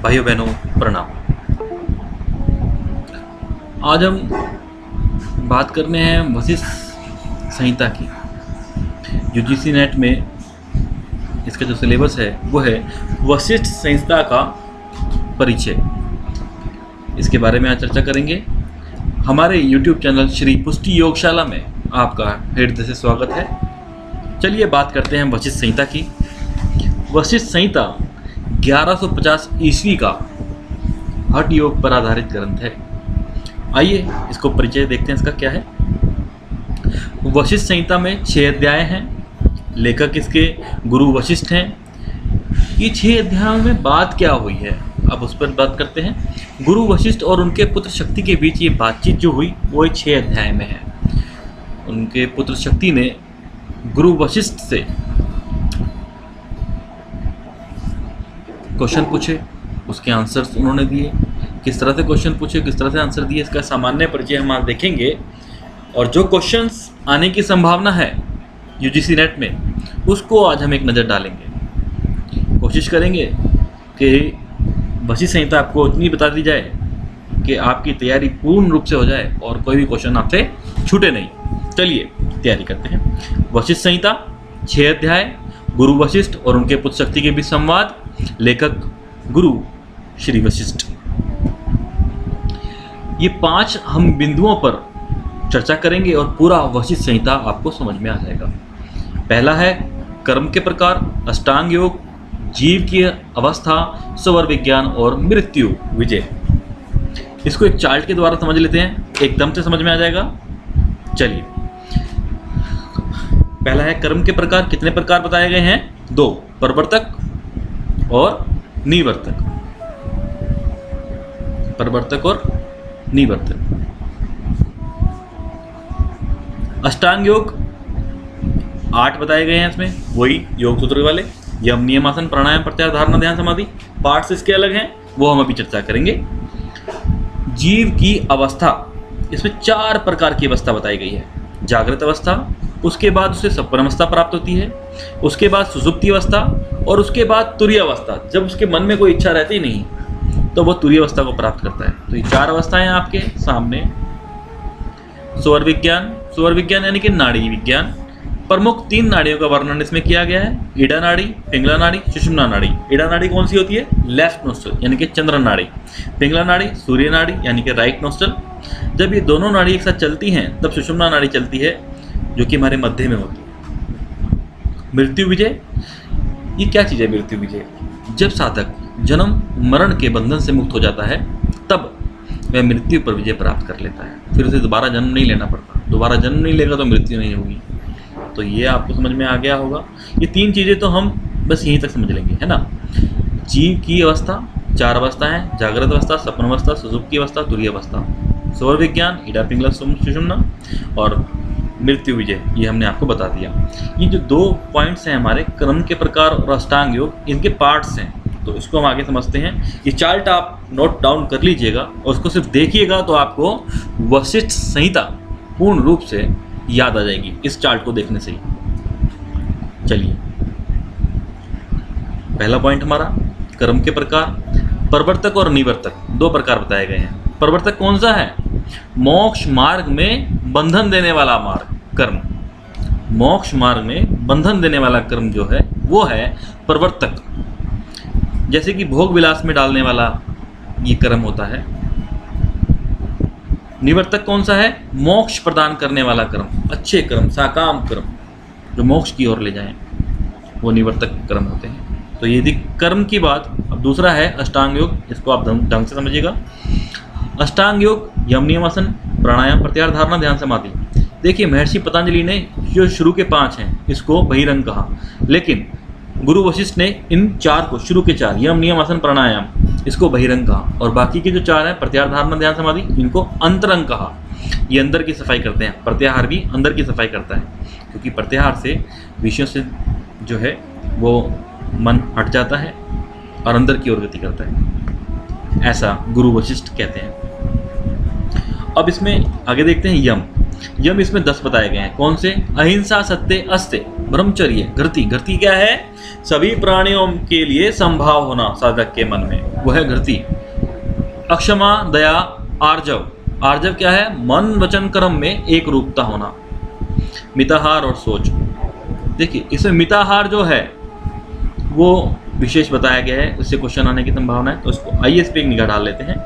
भाइयों बहनों प्रणाम। आज हम बात करने हैं वशिष्ठ संहिता की। यूजीसी नेट में इसका जो सिलेबस है वो है वशिष्ठ संहिता का परिचय। इसके बारे में आज चर्चा करेंगे। हमारे YouTube चैनल श्री पुष्टि योगशाला में आपका हृदय से स्वागत है। चलिए बात करते हैं वशिष्ठ संहिता की। वशिष्ठ संहिता 1150 ईस्वी का हठ योग पर आधारित ग्रंथ है। आइए इसको परिचय देखते हैं, इसका क्या है। वशिष्ठ संहिता में 6 अध्याय हैं। लेखक इसके गुरु वशिष्ठ हैं। ये 6 अध्यायों में बात क्या हुई है, अब उस पर बात करते हैं। गुरु वशिष्ठ और उनके पुत्र शक्ति के बीच ये बातचीत जो हुई वो 6 अध्याय में है। उनके पुत्र शक्ति ने गुरु वशिष्ठ से क्वेश्चन पूछे, उसके आंसर्स उन्होंने दिए। किस तरह से क्वेश्चन पूछे, किस तरह से आंसर दिए, इसका सामान्य परिचय हम आज देखेंगे। और जो क्वेश्चंस आने की संभावना है यूजीसी नेट में, उसको आज हम एक नज़र डालेंगे। कोशिश करेंगे कि वशिष्ठ संहिता आपको इतनी बता दी जाए कि आपकी तैयारी पूर्ण रूप से हो जाए और कोई भी क्वेश्चन आपसे छूटे नहीं। चलिए तैयारी करते हैं। वशिष्ठ संहिता 6 अध्याय, गुरु वशिष्ठ और उनके पुत्र शक्ति के बीच संवाद, लेखक गुरु श्री वशिष्ठ। ये 5 हम बिंदुओं पर चर्चा करेंगे और पूरा वशिष्ठ संहिता आपको समझ में आ जाएगा। पहला है कर्म के प्रकार, अष्टांग योग, जीव की अवस्था, स्वर विज्ञान और मृत्यु विजय। इसको एक चार्ट के द्वारा समझ लेते हैं, एकदम से समझ में आ जाएगा। चलिए, पहला है कर्म के प्रकार। कितने प्रकार बताए गए हैं? 2, प्रवर्तक और निवर्तक। प्रवर्तक और निवर्तक। अष्टांग योग 8 बताए गए हैं इसमें, वही योग सूत्र वाले। यम, नियम, आसन, प्राणायाम, प्रत्याहार, धारणा, ध्यान, समाधि। पार्ट्स इसके अलग हैं, वो हम अभी चर्चा करेंगे। जीव की अवस्था, इसमें 4 प्रकार की अवस्था बताई गई है। जागृत अवस्था, उसके बाद उसे सपन अवस्था प्राप्त होती है, उसके बाद सुषुप्ति अवस्था और उसके बाद तुरीय अवस्था। जब उसके मन में कोई इच्छा रहती नहीं तो वह तुरीय अवस्था को प्राप्त करता है। तो ये 4 अवस्थाएं आपके सामने। स्वर विज्ञान, स्वर विज्ञान यानी कि नाड़ी विज्ञान। प्रमुख 3 नाड़ियों का वर्णन इसमें किया गया है। ईडा नाड़ी, पिंगला नाड़ी, सुषुम्ना नाड़ी। ईडा नाड़ी कौन सी होती है? लेफ्ट नोस्ट्रल यानी कि चंद्र नाड़ी। पिंगला नाड़ी सूर्य नाड़ी यानी कि राइट नोस्ट्रल। जब ये दोनों नाड़ी एक साथ चलती हैं तब सुषुम्ना नाड़ी चलती है, जो कि हमारे मध्य में होती है। मृत्यु विजय, ये क्या चीज़ है मृत्यु विजय? जब साधक जन्म मरण के बंधन से मुक्त हो जाता है तब वह मृत्यु पर विजय प्राप्त कर लेता है। फिर उसे दोबारा जन्म नहीं लेना पड़ता। दोबारा जन्म नहीं लेगा तो मृत्यु नहीं होगी। तो ये आपको समझ में आ गया होगा। ये 3 चीज़ें तो हम बस यहीं तक समझ लेंगे, है ना। जीव की अवस्था 4 अवस्था है, जागृत अवस्था, सपन अवस्था, सुषुप्ति अवस्था, तुरीय अवस्था। स्वर विज्ञान, ईडा, पिंगला, सुषुम्ना और मृत्यु विजय, ये हमने आपको बता दिया। ये जो 2 पॉइंट्स हैं हमारे, कर्म के प्रकार और अष्टांग योग, इनके पार्ट्स हैं। तो इसको हम आगे समझते हैं। ये चार्ट आप नोट डाउन कर लीजिएगा और उसको सिर्फ देखिएगा तो आपको वशिष्ठ संहिता पूर्ण रूप से याद आ जाएगी इस चार्ट को देखने से ही। चलिए, पहला पॉइंट हमारा कर्म के प्रकार। प्रवर्तक और निवर्तक 2 प्रकार बताए गए हैं। प्रवर्तक कौन सा है? मोक्ष मार्ग में बंधन देने वाला मार्ग कर्म। मोक्ष मार्ग में बंधन देने वाला कर्म जो है वो है प्रवर्तक। जैसे कि भोग विलास में डालने वाला ये कर्म होता है। निवर्तक कौन सा है? मोक्ष प्रदान करने वाला कर्म, अच्छे कर्म, साकाम कर्म जो मोक्ष की ओर ले जाएं, वो निवर्तक कर्म होते हैं। तो ये थी कर्म की बात। अब दूसरा है अष्टांग योग, इसको आप ढंग से समझिएगा। अष्टांग योग यम, नियम, आसन, प्राणायाम, प्रत्याहार, धारणा, ध्यान, समाधि। देखिए, महर्षि पतंजलि ने जो शुरू के 5 हैं इसको बहिरंग कहा, लेकिन गुरु वशिष्ठ ने इन 4 को, शुरू के 4 यम, नियम, आसन, प्राणायाम, इसको बहिरंग कहा। और बाकी के जो 4 हैं प्रत्याहार, धारणा, ध्यान, समाधि, इनको अंतरंग कहा। ये अंदर की सफाई करते हैं। प्रत्याहार भी अंदर की सफाई करता है, क्योंकि प्रत्याहार से विषयों से जो है वो मन हट जाता है और अंदर की ओर गति करता है, ऐसा गुरु वशिष्ठ कहते हैं। अब इसमें आगे देखते हैं यम। यम इसमें 10 बताए गए हैं। कौन से? अहिंसा, सत्य, अस्त्य, ब्रह्मचर्य, घृति। घृति क्या है? सभी प्राणियों के लिए संभाव होना साधक के मन में, वह है धृति। अक्षमा, दया, आर्जव। आर्जव क्या है? मन वचन कर्म में एक रूपता होना। मिताहार और सोच। देखिए इसमें मिताहार जो है वो विशेष बताया गया है, उससे क्वेश्चन आने की संभावना है, तो उसको आइए इस पे एक निगाह डाल लेते हैं।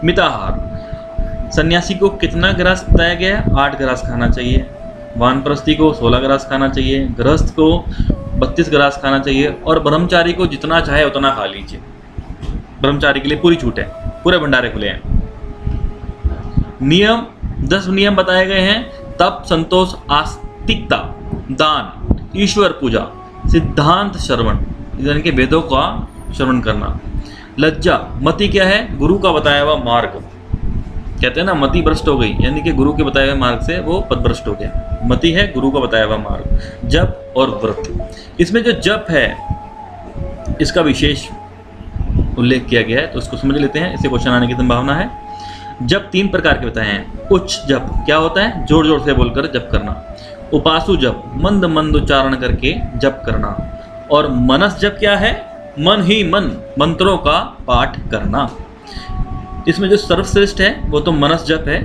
मिताहार, सन्यासी को कितना ग्रास बताया गया है? 8 ग्रास खाना चाहिए। वानप्रस्थी को 16 ग्रास खाना चाहिए। गृहस्थ को 32 ग्रास खाना चाहिए। और ब्रह्मचारी को जितना चाहे उतना खा लीजिए। ब्रह्मचारी के लिए पूरी छूट है, पूरे भंडारे खुले हैं। नियम, 10 नियम बताए गए हैं। तप, संतोष, आस्तिकता, दान, ईश्वर पूजा, सिद्धांत श्रवण, यानी कि वेदों का श्रवण करना। लज्जा, मति क्या है? गुरु का बताया हुआ मार्ग। कहते हैं ना मति भ्रष्ट हो गई, यानी कि गुरु के बताए हुए मार्ग से वो पदभ्रष्ट हो गया। मति है गुरु का बताया हुआ मार्ग। जप और व्रत। इसमें जो जप है इसका विशेष उल्लेख किया गया है, तो उसको समझ लेते हैं, इससे क्वेश्चन आने की संभावना है। जप 3 प्रकार के बताए हैं। उच्च जप क्या होता है? जोर जोर से बोलकर जप करना। उपासु जप, मंद मंद उच्चारण करके जप करना। और मनस जप क्या है? मन ही मन मंत्रों का पाठ करना। इसमें जो सर्वश्रेष्ठ है वो तो मनस जप है,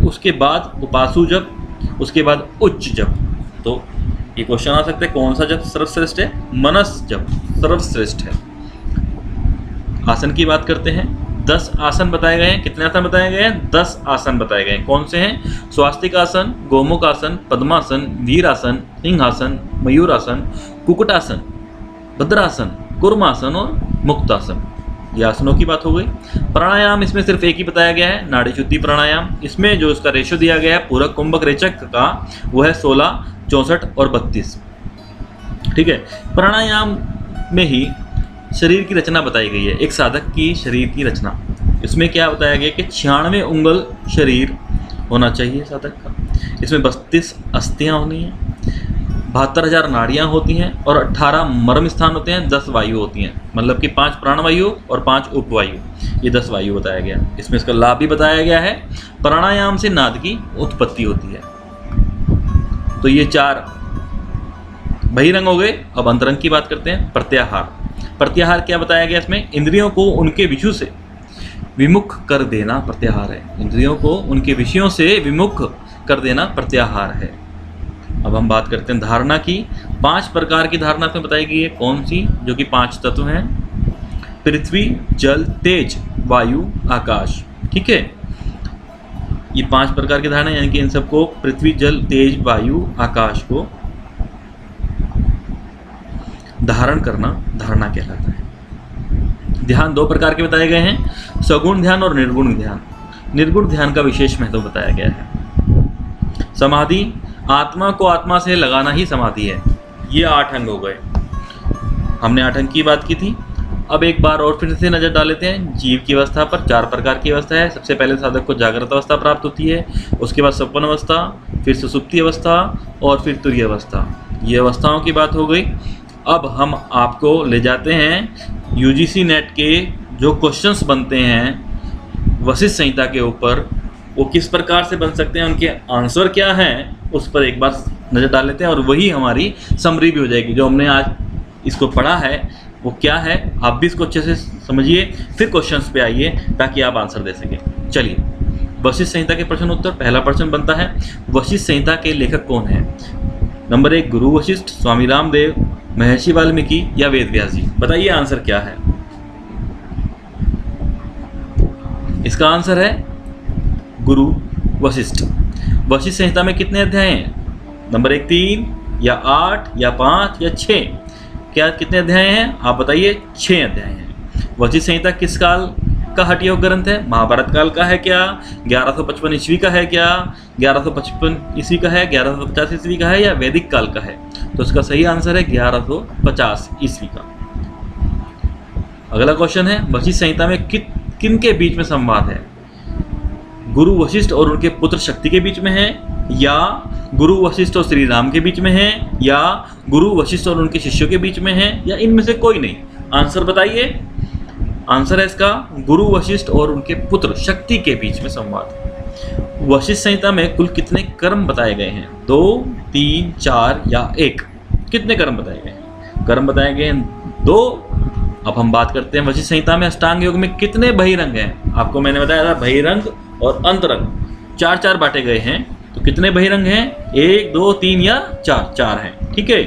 उसके बाद उपासु जप, उसके बाद उच्च जप। तो ये क्वेश्चन आ सकता है कौन सा जप सर्वश्रेष्ठ है? मनस जप सर्वश्रेष्ठ है। आसन की बात करते हैं। 10 आसन बताए गए हैं। कितने आसन बताए गए हैं? 10 आसन बताए गए हैं। कौन से हैं? स्वास्तिक आसन, गोमुख आसन, पद्मासन, वीरासन, सिंहासन, मयूरासन, कुकुटासन, भद्रासन, कुर्मासन और मुक्तासन। ये आसनों की बात हो गई। प्राणायाम इसमें सिर्फ एक ही बताया गया है, नाड़ी शुद्धि प्राणायाम। इसमें जो इसका रेशो दिया गया है पूरक, कुंभक, रेचक का, वो है 16, 64 और 32। ठीक है। प्राणायाम में ही शरीर की रचना बताई गई है, एक साधक की शरीर की रचना। इसमें क्या बताया गया कि 96 उंगल शरीर होना चाहिए साधक का। इसमें 32 अस्थियां होनी हैं, 72,000 नाड़ियाँ होती हैं और 18 मर्म स्थान होते हैं, 10 वायु होती हैं। मतलब कि 5 प्राणवायु और 5 उपवायु, ये 10 वायु बताया गया। इसमें इसका लाभ भी बताया गया है। प्राणायाम से नाद की उत्पत्ति होती है। तो ये 4 बहिरंग हो गए। अब अंतरंग की बात करते हैं। प्रत्याहार। प्रत्याहार क्या बताया गया इसमें? इंद्रियों को उनके विषयों से विमुख कर देना प्रत्याहार है। इंद्रियों को उनके विषयों से विमुख कर देना प्रत्याहार है। अब हम बात करते हैं धारणा की। 5 प्रकार की धारणा इसमें बताई गई है। कौन सी? जो कि 5 तत्व हैं, पृथ्वी, जल, तेज, वायु, आकाश। ठीक है। ये 5 प्रकार की धारणा, यानी कि इन सबको पृथ्वी, जल, तेज, वायु, आकाश को धारण करना धारणा कहलाता है। ध्यान 2 प्रकार के बताए गए हैं, सगुण ध्यान और निर्गुण ध्यान। निर्गुण ध्यान का विशेष महत्व बताया गया है। समाधि, आत्मा को आत्मा से लगाना ही समाधि है। ये 8 अंग हो गए। हमने 8 अंग की बात की थी। अब एक बार और फिर से नजर डाल लेते हैं जीव की अवस्था पर। 4 प्रकार की अवस्था है। सबसे पहले साधक को जागृत अवस्था प्राप्त होती है, उसके बाद स्वप्न अवस्था, फिर सुसुप्ति अवस्था और फिर तुरीय अवस्था। ये अवस्थाओं की बात हो गई। अब हम आपको ले जाते हैं यूजीसी नेट के जो क्वेश्चंस बनते हैं वशिष्ठ संहिता के ऊपर, वो किस प्रकार से बन सकते हैं, उनके आंसर क्या हैं, उस पर एक बार नज़र डाल लेते हैं। और वही हमारी समरी भी हो जाएगी। जो हमने आज इसको पढ़ा है वो क्या है, आप भी इसको अच्छे से समझिए, फिर क्वेश्चंस पे आइए ताकि आप आंसर दे सकें। चलिए, वशिष्ठ संहिता के प्रश्न उत्तर। पहला प्रश्न बनता है, वशिष्ठ संहिता के लेखक कौन है? नंबर 1 गुरु वशिष्ठ, स्वामी रामदेव, महर्षि वाल्मीकि या वेद व्यास जी। बताइए आंसर क्या है। इसका आंसर है गुरु वशिष्ठ। वशिष्ठ संहिता में कितने अध्याय हैं? नंबर 1 3 या 8 या 5 या 6? क्या कितने अध्याय हैं आप बताइए? 6 अध्याय हैं। वशिष्ठ संहिता किस काल का हठयोग ग्रंथ है? महाभारत काल का है क्या? 1155 ईस्वी का है क्या? 1155 ईस्वी का है? 1150 ईस्वी का है या वैदिक काल का है? तो इसका सही आंसर है 1150 ईस्वी का। अगला क्वेश्चन है, वशिष्ठ संहिता में किन के बीच में संवाद है? गुरु वशिष्ठ और उनके पुत्र शक्ति के बीच में है, या गुरु वशिष्ठ और श्री राम के बीच में है, या गुरु वशिष्ठ और उनके शिष्यों के बीच में है, या इनमें से कोई नहीं? आंसर बताइए। आंसर है इसका गुरु वशिष्ठ और उनके पुत्र शक्ति के बीच में संवाद। वशिष्ठ संहिता में कुल कितने कर्म बताए गए हैं? 2, 3, 4 या 1? कितने कर्म बताए गए हैं? कर्म बताए गए हैं दो। अब हम बात करते हैं वशिष्ठ संहिता में अष्टांग योग में कितने बहिरंग हैं। आपको मैंने बताया था बहिरंग और अंतरंग चार चार बांटे गए हैं, तो कितने बहिरंग हैं? 1 2 3 या 4? 4 हैं। ठीक है।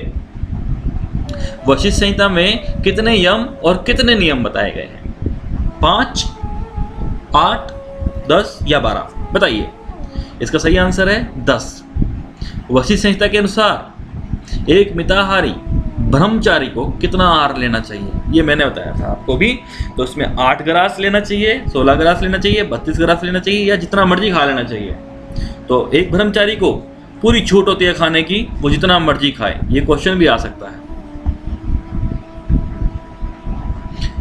वशिष्ठ संहिता में कितने यम और कितने नियम बताए गए हैं? 5, 8, 10 या 12? बताइए। इसका सही आंसर है 10। वशिष्ठ संहिता के अनुसार एक मिताहारी ब्रह्मचारी को कितना आहार लेना चाहिए? ये मैंने बताया था आपको भी। तो इसमें 8 ग्रास लेना चाहिए, 16 ग्रास लेना चाहिए, 32 ग्रास लेना चाहिए, या जितना मर्जी खा लेना चाहिए। तो एक ब्रह्मचारी को पूरी छूट होती है खाने की, वो जितना मर्जी खाए। ये क्वेश्चन भी आ सकता है।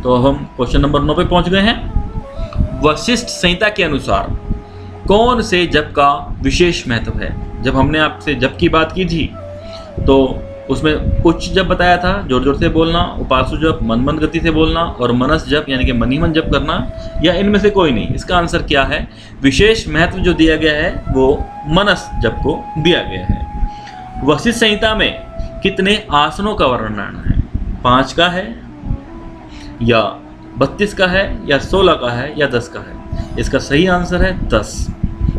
तो हम क्वेश्चन नंबर 9 पे पहुंच गए हैं। वशिष्ठ संहिता के अनुसार कौन से जप का विशेष महत्व है? जब हमने आपसे जप की बात की थी तो उसमें उच्च जप बताया था, जोर जोर से बोलना, उपासु जप मन मन गति से बोलना, और मनस जप यानी कि मन ही मन जप करना, या इनमें से कोई नहीं। इसका आंसर क्या है? विशेष महत्व जो दिया गया है वो मनस जप को दिया गया है। वशिष्ठ संहिता में कितने आसनों का वर्णन है? 5 का है, या 32 का है, या 16 का है, या 10 का है? इसका सही आंसर है 10।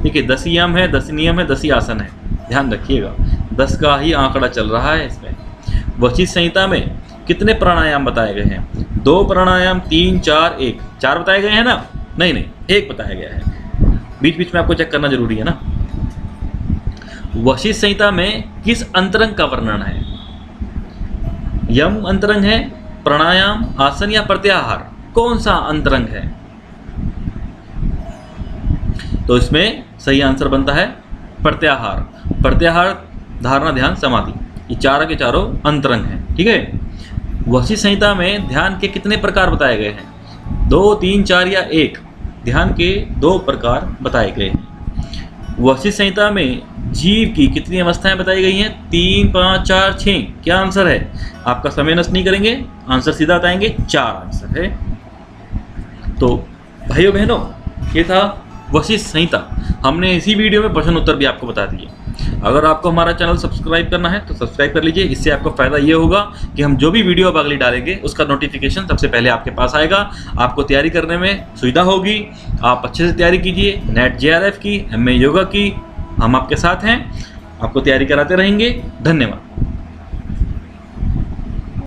ठीक है, 10 ही यम है, 10 नियम है, 10 ही आसन है। ध्यान रखिएगा, 10 का ही आंकड़ा चल रहा है इसमें। वशिष्ठ संहिता में कितने प्राणायाम बताए गए हैं? 2 प्राणायाम, 3, 4, 1? 4 बताए गए हैं ना? नहीं, 1 बताया गया है। बीच बीच में आपको चेक करना जरूरी है ना। वशिष्ठ संहिता में किस अंतरंग का वर्णन है? यम अंतरंग है, प्राणायाम, आसन, या प्रत्याहार? कौन सा अंतरंग है? तो इसमें सही आंसर बनता है प्रत्याहार। प्रत्याहार, धारणा, ध्यान, समाधि, ये चारों के चारों अंतरंग हैं। ठीक है। वशिष्ठ संहिता में ध्यान के कितने प्रकार बताए गए हैं? 2, 3, 4 या 1? ध्यान के 2 प्रकार बताए गए हैं। वशिष्ठ संहिता में जीव की कितनी अवस्थाएं बताई गई हैं? 3, 5, 4, 6? क्या आंसर है? आपका समय नष्ट नहीं करेंगे, आंसर सीधा बताएंगे। 4 आंसर है। तो भाइयों बहनों, ये था वशिष्ठ संहिता। हमने इसी वीडियो में प्रश्न उत्तर भी आपको बता दिए। अगर आपको हमारा चैनल सब्सक्राइब करना है तो सब्सक्राइब कर लीजिए। इससे आपको फ़ायदा ये होगा कि हम जो भी वीडियो अब अगली डालेंगे उसका नोटिफिकेशन सबसे पहले आपके पास आएगा। आपको तैयारी करने में सुविधा होगी। आप अच्छे से तैयारी कीजिए। नेट JRF की, MA योगा की, हम आपके साथ हैं। आपको तैयारी कराते रहेंगे। धन्यवाद।